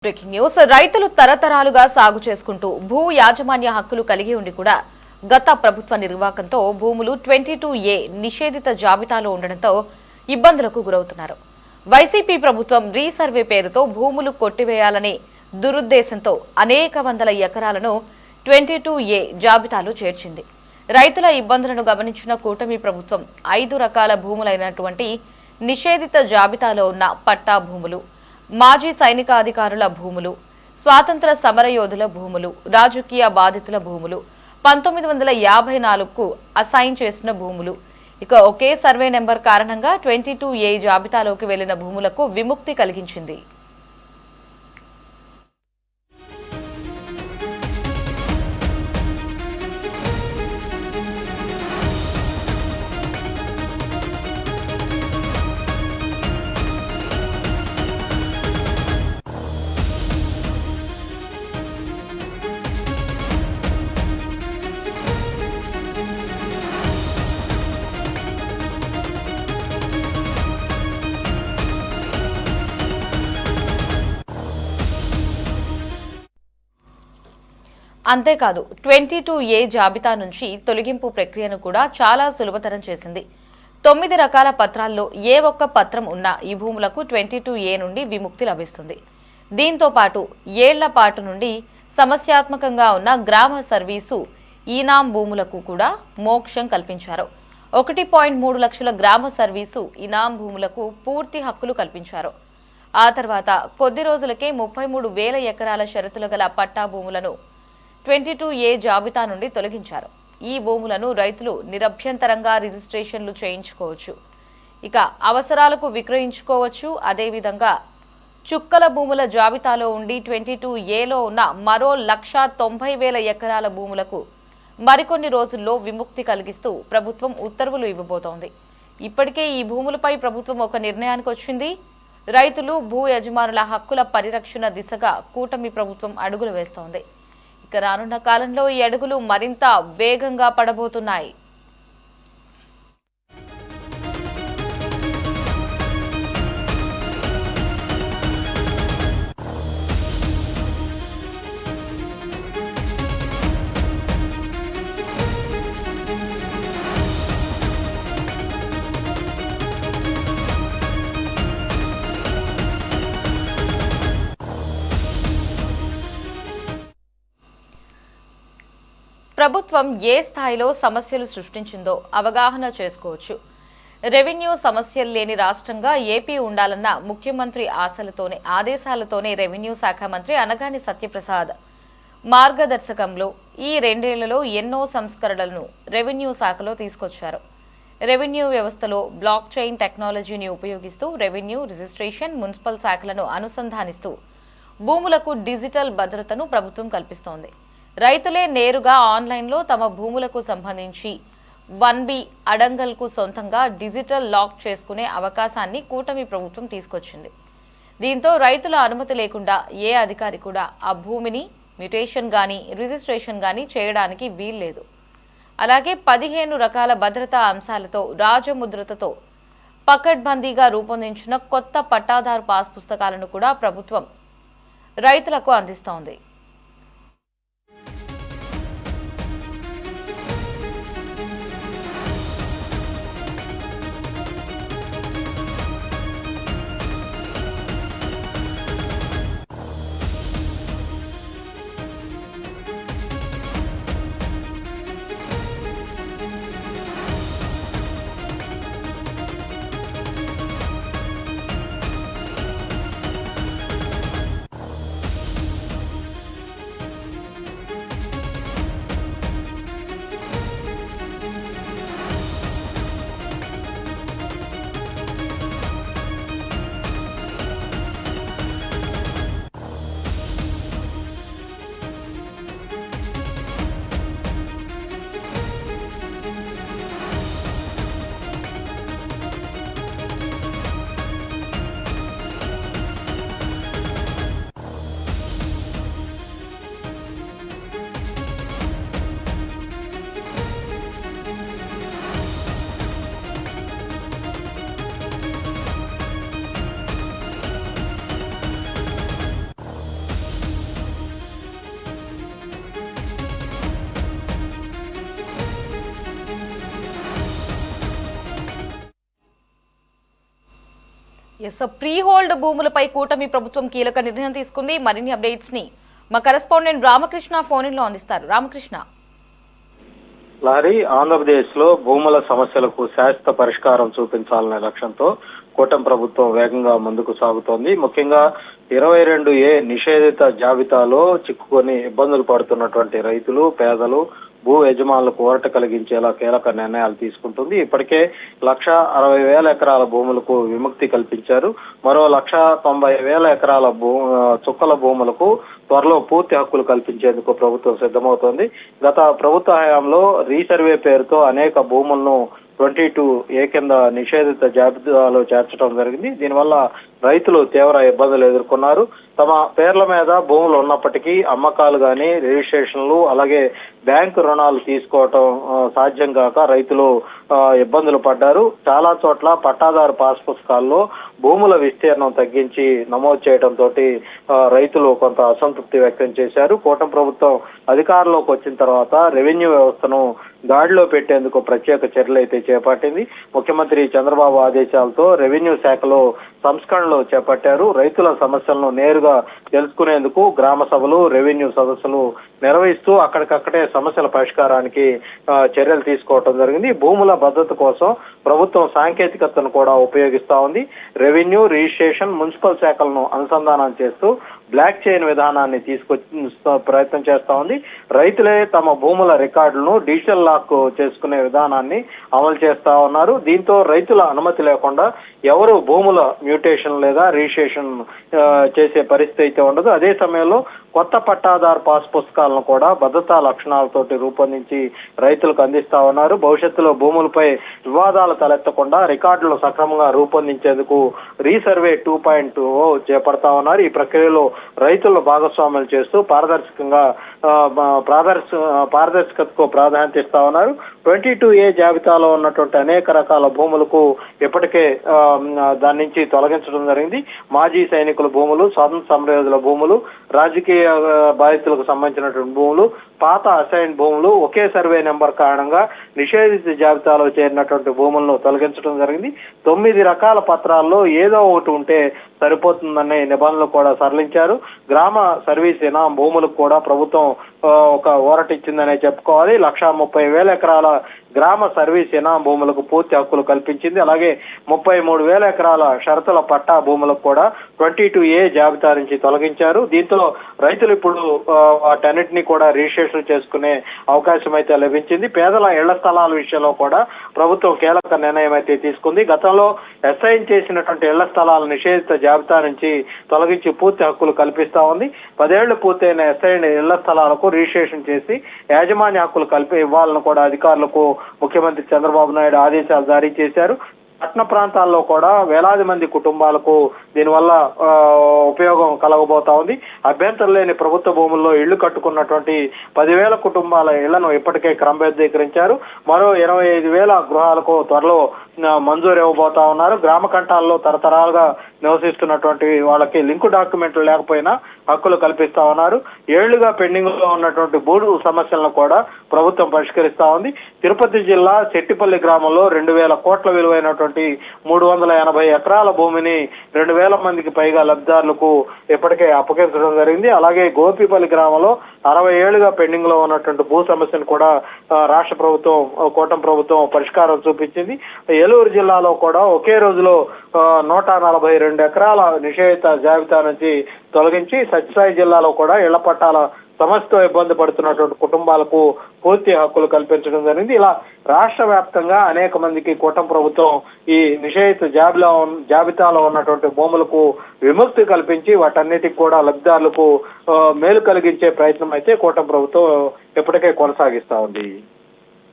Breaking news. రైతులు తరతరాలుగా సాగు చేసుకుంటూ భూ యాజమాన్య హక్కులు కలిగి ఉండి కూడా గత ప్రభుత్వ నిర్వాకంతో భూములు 22A నిషేధిత జాబితాలో ఉండడంతో ఇబ్బందులకు గురవుతున్నారు. వైసీపీ ప్రభుత్వం రీసర్వే పేరుతో భూములు కొట్టివేయాలనే దురుద్దేశంతో అనేక వందల ఎకరాలను 22A జాబితాలో చేర్చింది. రైతుల ఇబ్బందులను గమనించిన కూటమి ప్రభుత్వం 5 రకాల భూములైనటువంటి నిషేధిత జాబితాలో ఉన్న పట్టా భూములు, మాజీ సైనికాధికారుల భూములు, స్వాతంత్ర సమరయోధుల భూములు, రాజకీయ బాధితుల భూములు, 1954కు అసైన్ చేసిన భూములు, ఇక ఒకే సర్వే నెంబర్ కారణంగా 22A జాబితాలోకి వెళ్లిన భూములకు విముక్తి కలిగించింది. అంతేకాదు 22A జాబితా నుంచి తొలగింపు ప్రక్రియను కూడా చాలా సులభతరం చేసింది. 9 రకాల పత్రాల్లో ఏ ఒక్క పత్రం ఉన్నా ఈ భూములకు 22A నుండి విముక్తి లభిస్తుంది. దీంతో పాటు ఏళ్ల పాటు నుండి సమస్యాత్మకంగా ఉన్న గ్రామ సర్వీసు ఈనాం భూములకు కూడా మోక్షం కల్పించారు. 1.3 లక్షల గ్రామ సర్వీసు ఈనాం భూములకు పూర్తి హక్కులు కల్పించారు. ఆ తర్వాత కొద్ది రోజులకే 33,000 ఎకరాల షరతులు గల పట్టా భూములను 22A జాబితా నుండి తొలగించారు. ఈ భూములను రైతులు నిరభ్యంతరంగా రిజిస్ట్రేషన్లు చేయించుకోవచ్చు, ఇక అవసరాలకు విక్రయించుకోవచ్చు. అదేవిధంగా చుక్కల భూముల జాబితాలో ఉండి 22Aలో ఉన్న మరో 1,90,000 ఎకరాల భూములకు మరికొన్ని రోజుల్లో విముక్తి కలిగిస్తూ ప్రభుత్వం ఉత్తర్వులు ఇవ్వబోతోంది. ఇప్పటికే ఈ భూములపై ప్రభుత్వం ఒక నిర్ణయానికి వచ్చింది. రైతులు, భూ యజమానుల హక్కుల పరిరక్షణ దిశగా కూటమి ప్రభుత్వం అడుగులు వేస్తోంది. ఇక రానున్న కాలంలో ఈ అడుగులు మరింత వేగంగా పడబోతున్నాయి. ప్రభుత్వం ఏ స్థాయిలో సమస్యలు సృష్టించిందో అవగాహన చేసుకోవచ్చు. రెవెన్యూ సమస్యలు లేని రాష్ట్రంగా ఏపీ ఉండాలన్న ముఖ్యమంత్రి ఆదేశాలతోనే రెవెన్యూ శాఖ మంత్రి అనగాని సత్యప్రసాద్ మార్గదర్శకంలో ఈ 2 ఏళ్లలో ఎన్నో సంస్కరణలను రెవెన్యూ శాఖలో తీసుకొచ్చారు. రెవెన్యూ వ్యవస్థలో బ్లాక్ చైన్ టెక్నాలజీని ఉపయోగిస్తూ రెవెన్యూ, రిజిస్ట్రేషన్, మున్సిపల్ శాఖలను అనుసంధానిస్తూ భూములకు డిజిటల్ భద్రతను ప్రభుత్వం కల్పిస్తోంది. రైతులే నేరుగా ఆన్లైన్లో తమ భూములకు సంబంధించి 1B అడంగల్కు సొంతంగా డిజిటల్ లాక్ చేసుకునే అవకాశాన్ని కూటమి ప్రభుత్వం తీసుకొచ్చింది. దీంతో రైతుల అనుమతి లేకుండా ఏ అధికారి కూడా ఆ భూమిని మ్యూటేషన్ గానీ, రిజిస్ట్రేషన్ గానీ చేయడానికి వీల్లేదు. అలాగే 15 రకాల భద్రతా అంశాలతో రాజముద్రతతో పకడ్బందీగా రూపొందించిన కొత్త పట్టాదారు పాస్ పుస్తకాలను కూడా ప్రభుత్వం రైతులకు అందిస్తోంది. ఎస్, ప్రీ హోల్డ్ భూములపై కూటమి ప్రభుత్వం కీలక నిర్ణయం తీసుకుంది. మరిన్ని అప్డేట్స్ ని మా కరెస్పాండెంట్ రామకృష్ణ ఫోన్ ఇన్ లో అందిస్తారు. రామకృష్ణ. లారీ, ఆంధ్రప్రదేశ్ లో భూముల సమస్యలకు శాశ్వత పరిష్కారం చూపించాలనే లక్ష్యంతో కూటమి ప్రభుత్వం వేగంగా ముందుకు సాగుతోంది. ముఖ్యంగా 22A నిషేధిత జాబితాలో చిక్కుకొని ఇబ్బందులు పడుతున్నటువంటి రైతులు, పేదలు, భూ యజమానులకు ఊరట కలిగించేలా కీలక నిర్ణయాలు తీసుకుంటుంది. ఇప్పటికే 1,60,000 ఎకరాల భూములకు విముక్తి కల్పించారు. మరో 1,90,000 ఎకరాల చుక్కల భూములకు త్వరలో పూర్తి హక్కులు కల్పించేందుకు ప్రభుత్వం సిద్ధమవుతోంది. గత ప్రభుత్వ హయాంలో రీసర్వే పేరుతో అనేక భూములను 22A కింద నిషేధిత జాబితాలో చేర్చడం జరిగింది. దీనివల్ల రైతులు తీవ్ర ఇబ్బందులు ఎదుర్కొన్నారు. తమ పేర్ల మీద భూములు ఉన్నప్పటికీ అమ్మకాలు గాని, రిజిస్ట్రేషన్లు, అలాగే బ్యాంకు రుణాలు తీసుకోవటం సాధ్యం కాక రైతులు ఇబ్బందులు పడ్డారు. చాలా చోట్ల పట్టాదారు పాస్ పుస్తకాల్లో భూముల విస్తీర్ణం తగ్గించి నమోదు చేయడంతో రైతులు కొంత అసంతృప్తి వ్యక్తం చేశారు. కూటమి ప్రభుత్వం అధికారంలోకి వచ్చిన తర్వాత రెవెన్యూ వ్యవస్థను గాడిలో పెట్టేందుకు ప్రత్యేక చర్యలు అయితే చేపట్టింది. ముఖ్యమంత్రి చంద్రబాబు ఆదేశాలతో రెవెన్యూ శాఖలో సంస్కరణలు చేపట్టారు. రైతుల సమస్యలను నేరుగా తెలుసుకునేందుకు గ్రామ సభలు, రెవెన్యూ సదస్సులు నిర్వహిస్తూ అక్కడికక్కడే సమస్యల పరిష్కారానికి చర్యలు తీసుకోవడం జరిగింది. భూముల భద్రత కోసం ప్రభుత్వం సాంకేతికతను కూడా ఉపయోగిస్తా ఉంది. రెవెన్యూ, రిజిస్ట్రేషన్, మున్సిపల్ శాఖలను అనుసంధానం చేస్తూ బ్లాక్ చైన్ విధానాన్ని తీసుకొచ్చి ప్రయత్నం చేస్తా ఉంది. రైతులే తమ భూముల రికార్డులను డిజిటల్ లాక్ చేసుకునే విధానాన్ని అమలు చేస్తా ఉన్నారు. దీంతో రైతుల అనుమతి లేకుండా ఎవరు భూముల మ్యూటేషన్ లేదా రిజిస్ట్రేషన్ చేసే పరిస్థితి అయితే ఉండదు. అదే సమయంలో కొత్త పట్టాదారు పాస్ పుస్తకాలను కూడా భద్రతా లక్షణాలతోటి రూపొందించి రైతులకు అందిస్తా ఉన్నారు. భవిష్యత్తులో భూములపై వివాదాలు తలెత్తకుండా రికార్డులను సక్రమంగా రూపొందించేందుకు రీసర్వే 2.0 చేపడతా ఉన్నారు. ఈ ప్రక్రియలో రైతులను భాగస్వాములు చేస్తూ పారదర్శకతకు ప్రాధాన్యత ఇస్తా ఉన్నారు. 22A జాబితాలో ఉన్నటువంటి అనేక రకాల భూములకు ఇప్పటికే దాని నుంచి తొలగించడం జరిగింది. మాజీ సైనికుల భూములు, స్వాతంత్ర సమరయోధుల భూములు, రాజకీయ బాధితులకు సంబంధించినటువంటి భూములు, పాత అసైన్ భూములు, ఒకే సర్వే నెంబర్ కారణంగా నిషేధిత జాబితాలో చేరినటువంటి భూములను తొలగించడం జరిగింది. 9 రకాల పత్రాల్లో ఏదో ఒకటి ఉంటే సరిపోతుందనే నిబంధనలు కూడా సరళించారు. గ్రామ సర్వీస్ ఇనాం భూములకు కూడా ప్రభుత్వం ఒక ఊరట ఇచ్చిందనే చెప్పుకోవాలి. 1,30,000 ఎకరాల గ్రామ సర్వీస్ ఇనాం భూములకు పూర్తి హక్కులు కల్పించింది. అలాగే 33,000 ఎకరాల షరతుల పట్టా భూములకు కూడా 22A జాబితా నుంచి తొలగించారు. దీంతో రైతులు ఇప్పుడు వాటన్నిటినీ కూడా రిజిస్ట్రేషన్ చేసుకునే అవకాశం అయితే లభించింది. పేదల ఇళ్ల స్థలాల విషయంలో కూడా ప్రభుత్వం కీలక నిర్ణయం అయితే తీసుకుంది. గతంలో అసైన్ చేసినటువంటి ఇళ్ల స్థలాల నిషేధిత జాబితా నుంచి తొలగించి పూర్తి హక్కులు కల్పిస్తా ఉంది. 10 ఏళ్లు పూర్తయిన అసైన్ ఇళ్ల స్థలాలకు రిజిస్ట్రేషన్ చేసి యాజమాన్య హక్కులు ఇవ్వాలని కూడా అధికారులకు ముఖ్యమంత్రి చంద్రబాబు నాయుడు ఆదేశాలు జారీ చేశారు. పట్టణ ప్రాంతాల్లో కూడా వేలాది మంది కుటుంబాలకు దీనివల్ల ఉపయోగం కలగబోతా ఉంది. అభ్యంతరం లేని ప్రభుత్వ భూముల్లో ఇళ్లు కట్టుకున్నటువంటి 10,000 కుటుంబాల ఇళ్లను ఇప్పటికే క్రమబద్ధీకరించారు. మరో 25,000 గృహాలకు త్వరలో మంజూరు ఇవ్వబోతా ఉన్నారు. గ్రామ కంఠాల్లో తరతరాలుగా నివసిస్తున్నటువంటి వాళ్ళకి లింకు డాక్యుమెంట్లు లేకపోయినా హక్కులు కల్పిస్తా ఉన్నారు. ఏళ్లుగా పెండింగ్ లో ఉన్నటువంటి భూ సమస్యలను కూడా ప్రభుత్వం పరిష్కరిస్తా ఉంది. తిరుపతి జిల్లా శెట్టిపల్లి గ్రామంలో 2,000 కోట్ల విలువైనటువంటి 380 ఎకరాల భూమిని 2,000 మందికి పైగా లబ్ధిదారులకు ఇప్పటికే అప్పగించడం జరిగింది. అలాగే గోపిపల్లి గ్రామంలో 60 ఏళ్లుగా పెండింగ్ లో ఉన్నటువంటి భూ సమస్యను కూడా రాష్ట్ర ప్రభుత్వం, కూటమి ప్రభుత్వం పరిష్కారం చూపించింది. ఏలూరు జిల్లాలో కూడా ఒకే రోజులో 142 ఎకరాల నిషేధిత జాబితా నుంచి తొలగించి సత్యసాయి జిల్లాలో కూడా ఇళ్ల పట్టాల సమస్యతో ఇబ్బంది పడుతున్నటువంటి కుటుంబాలకు పూర్తి హక్కులు కల్పించడం జరిగింది. ఇలా రాష్ట్ర వ్యాప్తంగా అనేక మందికి కూటమి ప్రభుత్వం ఈ నిషేధిత జాబితాలో ఉన్నటువంటి భూములకు విముక్తి కల్పించి వాటన్నిటికి కూడా లబ్ధిదారులకు మేలు కలిగించే ప్రయత్నం అయితే కూటమి ప్రభుత్వం ఇప్పటికే కొనసాగిస్తా ఉంది.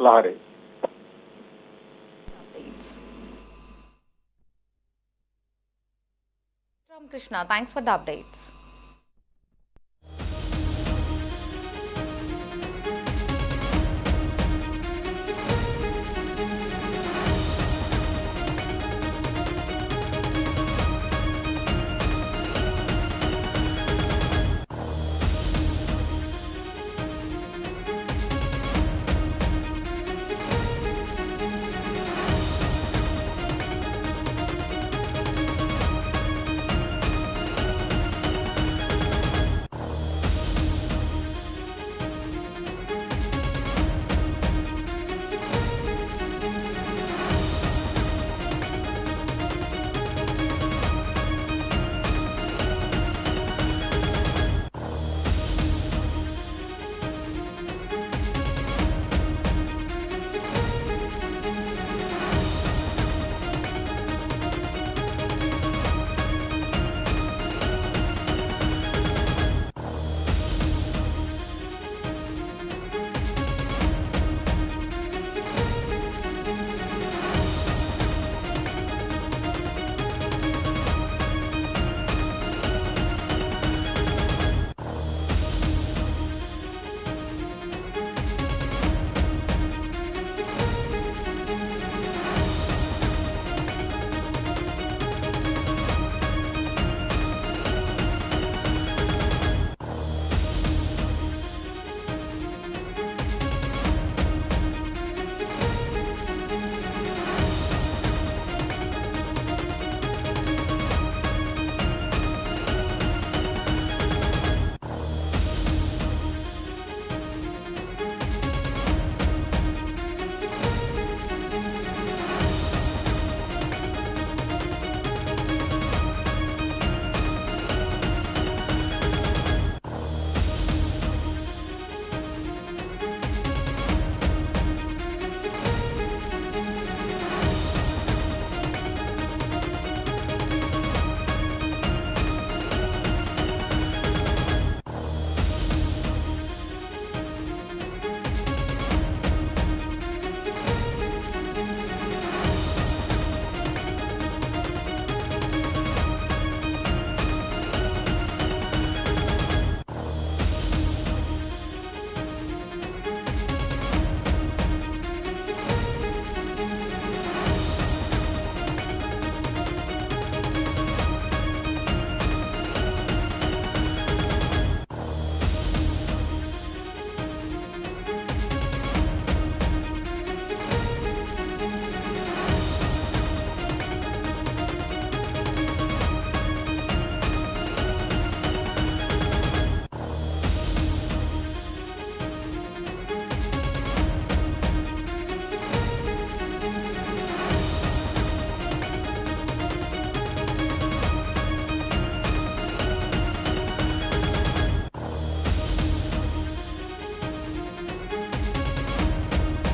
Lahari. Krishna, thanks for the updates.